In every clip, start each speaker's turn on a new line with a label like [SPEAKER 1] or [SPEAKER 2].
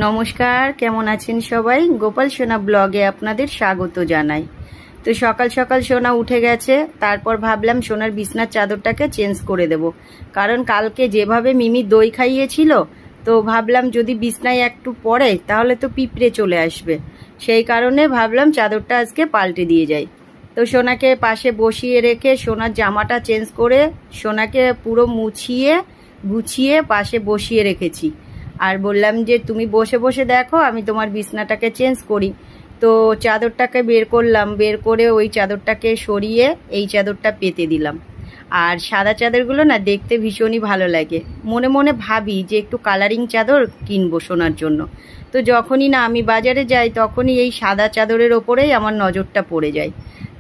[SPEAKER 1] নমস্কার, কেমন আছেন সবাই? গোপাল সোনা ব্লগে আপনাদের স্বাগত জানাই। তো সকাল সকাল সোনা উঠে গেছে, তারপর ভাবলাম সোনার বিছনার চাদরটাকে চেঞ্জ করে দেব। কারণ কালকে যেভাবে মিমি দই খাইয়েছিল, তো ভাবলাম যদি বিছনায় একটু পড়ে তাহলে তো পিঁপড়ে চলে আসবে। সেই কারণে ভাবলাম চাদরটা আজকে পাল্টে দিয়ে যাই। তো সোনাকে পাশে বসিয়ে রেখে সোনার জামাটা চেঞ্জ করে সোনাকে পুরো মুছিয়ে গুছিয়ে পাশে বসিয়ে রেখেছি। আর বললাম যে তুমি বসে বসে দেখো, আমি তোমার বিছনাটাকে চেঞ্জ করি। তো চাদরটাকে বের করলাম, বের করে ওই চাদরটাকে সরিয়ে এই চাদরটা পেতে দিলাম। আর সাদা চাদরগুলো না দেখতে ভীষণই ভালো লাগে। মনে মনে ভাবি যে একটু কালারিং চাদর কিনবো সোনার জন্য। তো যখনই না আমি বাজারে যাই তখনই এই সাদা চাদরের ওপরেই আমার নজরটা পড়ে যায়।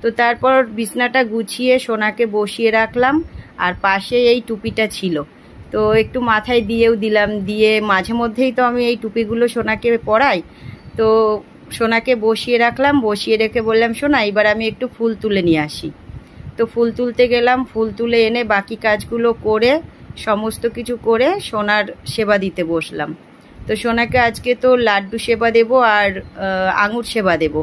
[SPEAKER 1] তো তারপর বিছনাটা গুছিয়ে সোনাকে বসিয়ে রাখলাম, আর পাশে এই টুপিটা ছিল, তো একটু মাথায় দিয়েও দিলাম। দিয়ে মাঝে মধ্যেই তো আমি এই টুপিগুলো সোনাকে পরাই। তো সোনাকে বসিয়ে রাখলাম, বসিয়ে রেখে বললাম সোনা এবার আমি একটু ফুল তুলে নিয়ে আসি। তো ফুল তুলতে গেলাম, ফুল তুলে এনে বাকি কাজগুলো করে সমস্ত কিছু করে সোনার সেবা দিতে বসলাম। তো সোনাকে আজকে তো লাড্ডু সেবা দেব আর আঙুর সেবা দেব।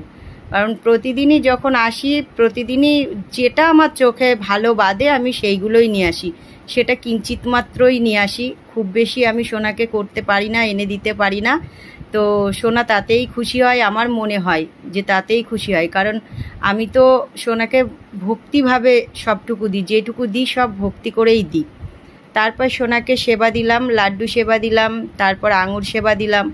[SPEAKER 1] কারণ প্রতিদিনই যখন আসি প্রতিদিনই যেটা আমার চোখে ভালো বাদে আমি সেইগুলোই নিয়ে আসি। সেটা কিঞ্চিত মাত্রই নিয়ে আসি, খুব বেশি আমি সোনাকে করতে পারি না, এনে দিতে পারি না। তো সোনা তাতেই খুশি হয়, আমার মনে হয় যে তাতেই খুশি হয়। কারণ আমি তো সোনাকে ভক্তিভাবে সবটুকু দিই, যেটুকু দিই সব ভক্তি করেই দিই। তারপর সোনাকে সেবা দিলাম, লাড্ডু সেবা দিলাম, তারপর আঙুর সেবা দিলাম।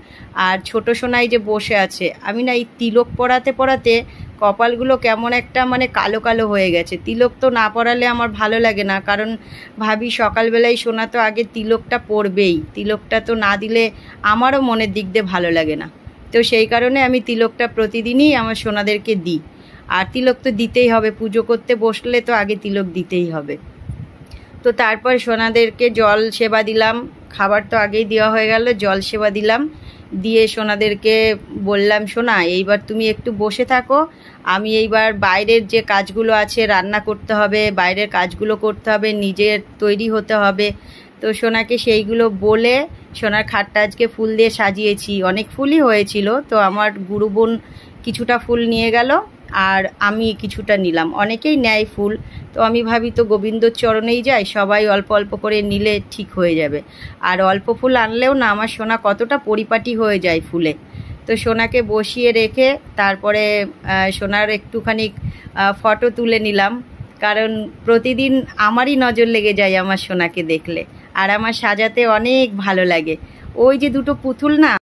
[SPEAKER 1] আর ছোট সোনাই যে বসে আছে, আমি না এই তিলক পরাতে পরাতে কপালগুলো কেমন একটা মানে কালো কালো হয়ে গেছে। তিলক তো না পরালে আমার ভালো লাগে না, কারণ ভাবি সকালবেলায় সোনা তো আগে তিলকটা পরবেই, তিলকটা তো না দিলে আমারও মনের দিক দিয়ে ভালো লাগে না। তো সেই কারণে আমি তিলকটা প্রতিদিনই আমার সোনাদেরকে দিই। আর তিলক তো দিতেই হবে, পুজো করতে বসলে তো আগে তিলক দিতেই হবে। তো তারপর সোনাদেরকে জল সেবা দিলাম, খাবার তো আগেই দেওয়া হয়ে গেল, জল সেবা দিলাম। দিয়ে সোনাদেরকে বললাম সোনা এইবার তুমি একটু বসে থাকো, আমি এইবার বাইরের যে কাজগুলো আছে, রান্না করতে হবে, বাইরের কাজগুলো করতে হবে, নিজের তৈরি হতে হবে। তো সোনাকে সেইগুলো বলে সোনার খাটটা আজকে ফুল দিয়ে সাজিয়েছি। অনেক ফুলই হয়েছিল, তো আমার গুরু বোন কিছুটা ফুল নিয়ে গেল আর আমি কিছুটা নিলাম। অনেকেই নেয় ফুল, তো আমি ভাবি তো গোবিন্দর চরণেই যাই, সবাই অল্প অল্প করে নিলে ঠিক হয়ে যাবে। আর অল্প ফুল আনলেও না আমার সোনা কতটা পরিপাটি হয়ে যায় ফুলে। তো সোনাকে বসিয়ে রেখে তারপরে সোনার একটুখানি ফটো তুলে নিলাম। কারণ প্রতিদিন আমারই নজর লেগে যায় আমার সোনাকে দেখলে, আর আমার সাজাতে অনেক ভালো লাগে। ওই যে দুটো পুতুল না